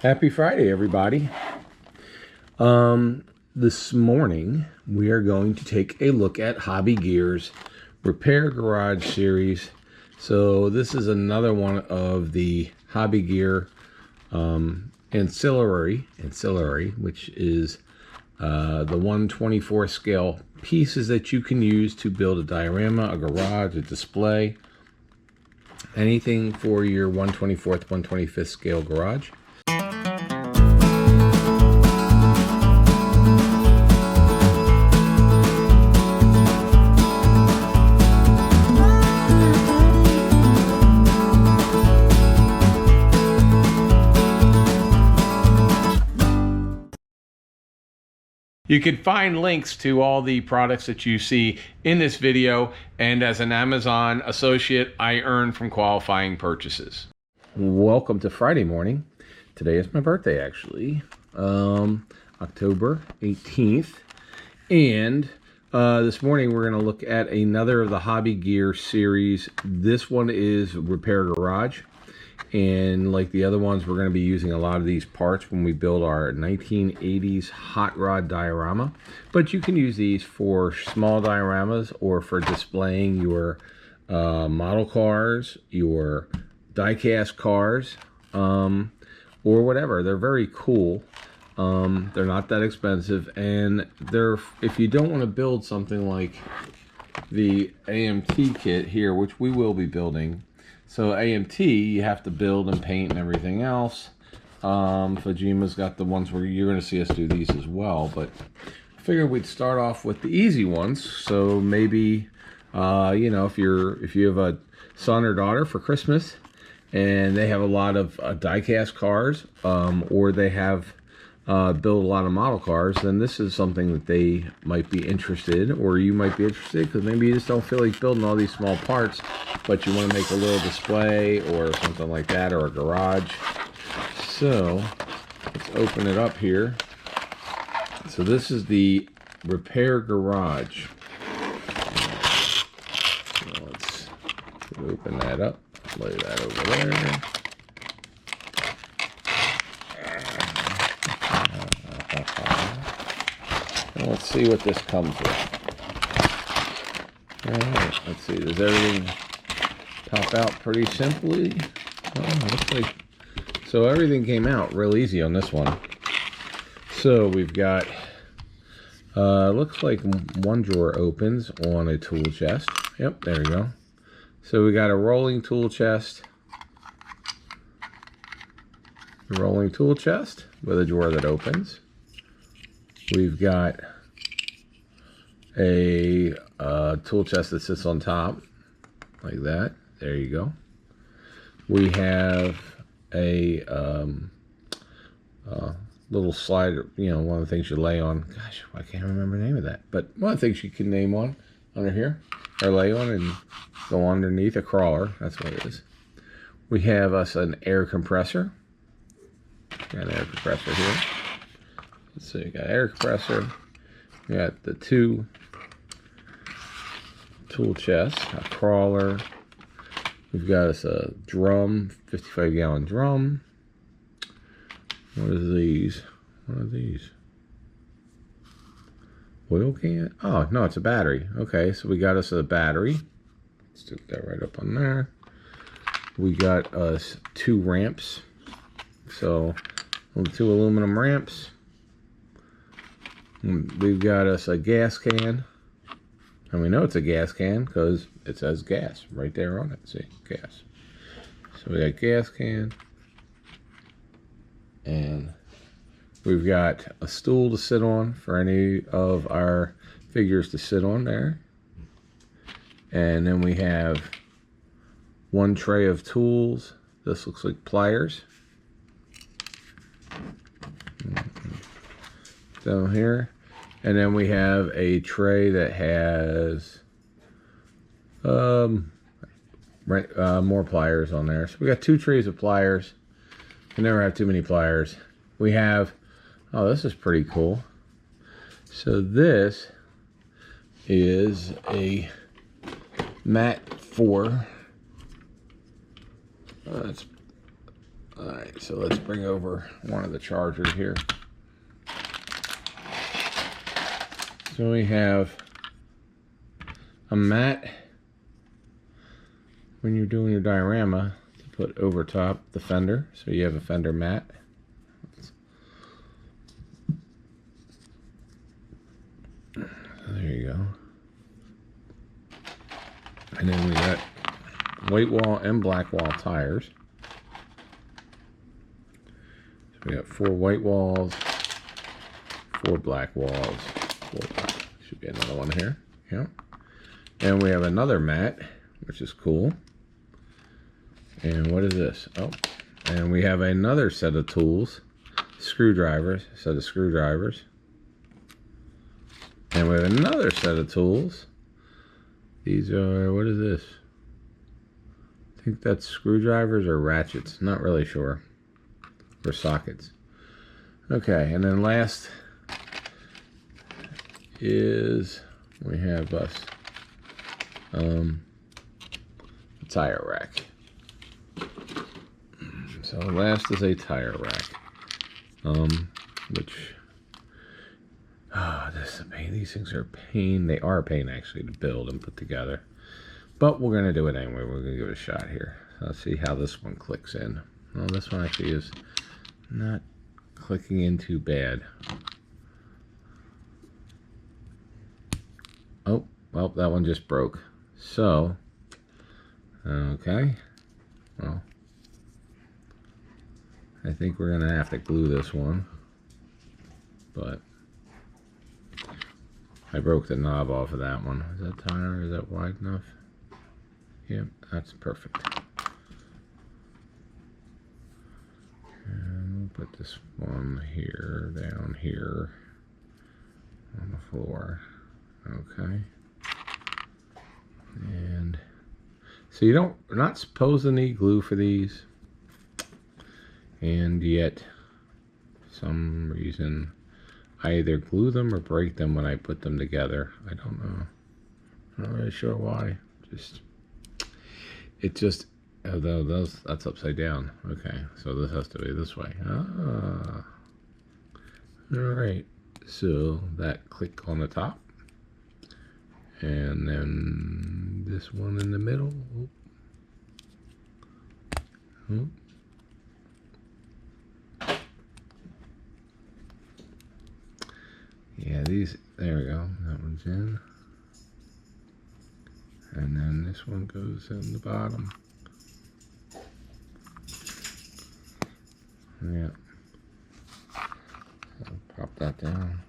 Happy Friday, everybody. This morning we are going to take a look at Hobby Gear's Repair Garage series. So this is another one of the Hobby Gear ancillary, which is the 1/24 scale pieces that you can use to build a diorama, a garage, a display, anything for your 1/24th, 1/25th scale garage. You can find links to all the products that you see in this video, and as an Amazon associate, I earn from qualifying purchases. Welcome to Friday morning. Today is my birthday, actually, October 18th. And this morning we're going to look at another of the Hobby Gear series. This one is Repair Garage. And like the other ones, we're going to be using a lot of these parts when we build our 1980s hot rod diorama. But you can use these for small dioramas or for displaying your model cars, your die-cast cars, or whatever. They're very cool. They're not that expensive, and if you don't want to build something like the AMT kit here, which we will be building. So AMT, you have to build and paint and everything else. Fujima's got the ones where you're going to see us do these as well. But I figured we'd start off with the easy ones. So maybe, you know, if you have a son or daughter for Christmas and they have a lot of die-cast cars, or they have build a lot of model cars, then this is something that they might be interested, or you might be interested, because maybe you just don't feel like building all these small parts, but you want to make a little display or something like that, or a garage. So let's open it up here. So this is the Repair Garage. So let's open that up, lay that over there. Let's see what this comes with. Alright, let's see. Does everything pop out pretty simply? Oh, looks like... So everything came out real easy on this one. So we've got... looks like one drawer opens on a tool chest. Yep, there we go. So we got a rolling tool chest. A rolling tool chest with a drawer that opens. We've got a tool chest that sits on top, like that. There you go. We have a little slider, you know, one of the things you lay on. Gosh, I can't remember the name of that. But one of the things you can name on under here, or lay on and go underneath, a crawler. That's what it is. We have us an air compressor. Got an air compressor here. So you got air compressor, you got the two tool chests, a crawler. We've got us a drum, 55-gallon drum. What are these? What are these? Oil can? Oh, no, it's a battery. Okay, so we got us a battery. Stick that right up on there. We got us two ramps. So, two aluminum ramps. We've got us a gas can, and we know it's a gas can because it says gas right there on it. See, gas. So we got gas can, and we've got a stool to sit on for any of our figures to sit on there. And then we have one tray of tools. This looks like pliers. Down here. And then we have a tray that has more pliers on there. So we got two trays of pliers. I never have too many pliers. We have, oh, this is pretty cool. So this is a mat for, it's Alright, so let's bring over one of the chargers here. So we have a mat when you're doing your diorama to put over top the fender. So you have a fender mat. There you go. And then we got white wall and black wall tires. So we got 4 white walls, 4 black walls, 4 black. Should be another one here. Yeah. And we have another mat, which is cool. And what is this? Oh, and we have another set of tools, screwdrivers, set of screwdrivers. And we have another set of tools. These are, what is this? I think that's screwdrivers or ratchets. Not really sure. Or sockets. Okay, and then last is we have us a tire rack. So last is a tire rack. Which this is a pain. These things are a pain. They are a pain actually to build and put together. But we're gonna do it anyway. We're gonna give it a shot here. So let's see how this one clicks in. Well, this one actually is not clicking in too bad. Oh, well, that one just broke. So, okay. Well, I think we're gonna have to glue this one. But I broke the knob off of that one. Is that tire? Is that wide enough? Yep, that's perfect. And we'll put this one here, down here on the floor. Okay. And so you're not supposed to need glue for these. And yet, for some reason, I either glue them or break them when I put them together. I don't know. I'm not really sure why. Although that's upside down. Okay, so this has to be this way. Ah. All right. So that click on the top, and then this one in the middle. Oop. Yeah, there we go. That one's in. And then this one goes in the bottom. Yeah. So pop that down.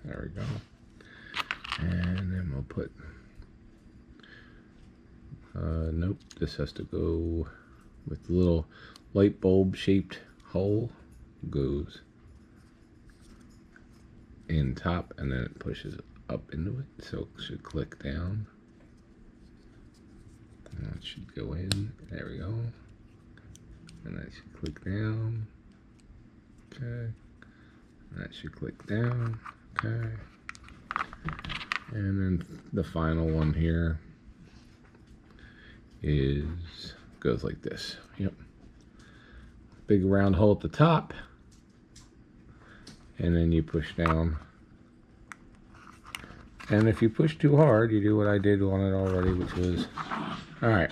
There we go. And then we'll put, nope, this has to go with the little light bulb shaped hole. Goes in top, and then it pushes up into it, so it should click down. And that should go in. There we go. And that should click down. Okay. And that should click down. Okay. And then the final one here goes like this. Yep. Big round hole at the top. And then you push down. And if you push too hard, you do what I did on it already, which was, all right.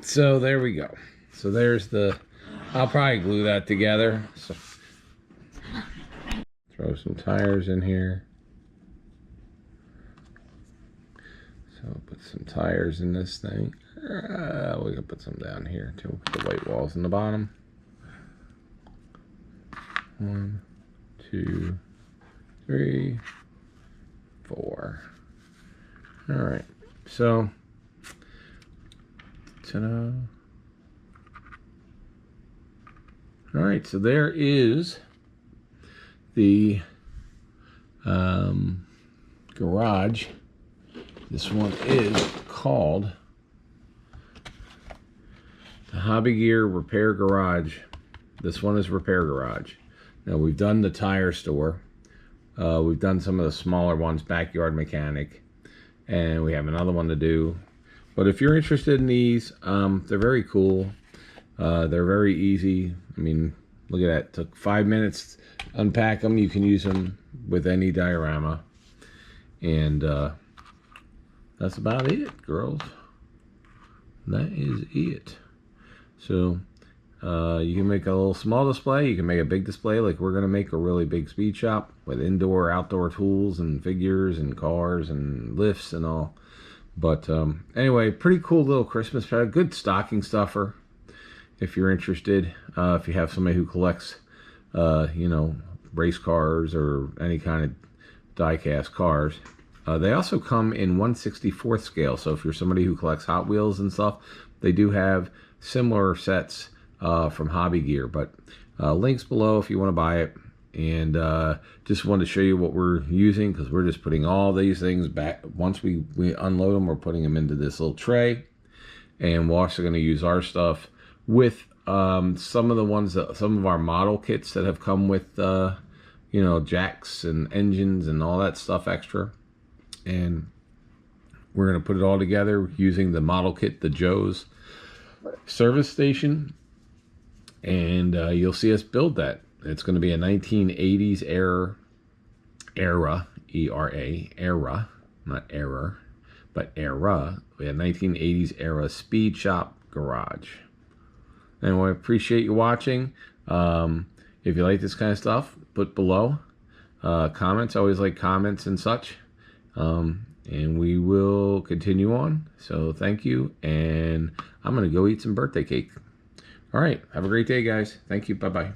So there we go. So there's I'll probably glue that together. So throw some tires in here. So put some tires in this thing. We can put some down here too. Put the white walls in the bottom. 1, 2, 3, 4. All right, so ta-da. All right, so there is the garage. This one is called the Hobby Gear Repair Garage. This one is Repair Garage. Now, we've done the tire store. We've done some of the smaller ones, Backyard Mechanic, and we have another one to do. But if you're interested in these, they're very cool. They're very easy. I mean, look at that. It took 5 minutes to unpack them. You can use them with any diorama. And that's about it, girls. That is it. So you can make a little small display. You can make a big display, like we're going to make a really big speed shop with indoor, outdoor tools and figures and cars and lifts and all. But anyway, pretty cool little Christmas product. Good stocking stuffer if you're interested. If you have somebody who collects, you know, race cars or any kind of die-cast cars. They also come in 1/64th scale. So if you're somebody who collects Hot Wheels and stuff, they do have similar sets from Hobby Gear. But links below if you want to buy it. And just wanted to show you what we're using, because we're just putting all these things back. Once we unload them, we're putting them into this little tray. And we're also going to use our stuff with some of the ones that, some of our model kits that have come with you know, jacks and engines and all that stuff extra. And we're going to put it all together using the model kit, the Joe's service station. And you'll see us build that. It's going to be a 1980s era, E-R-A, era, not error, but era. We had 1980s era speed shop garage. Anyway, I appreciate you watching. If you like this kind of stuff, put below comments. I always like comments and such. And we will continue on. So thank you. And I'm going to go eat some birthday cake. All right. Have a great day, guys. Thank you. Bye-bye.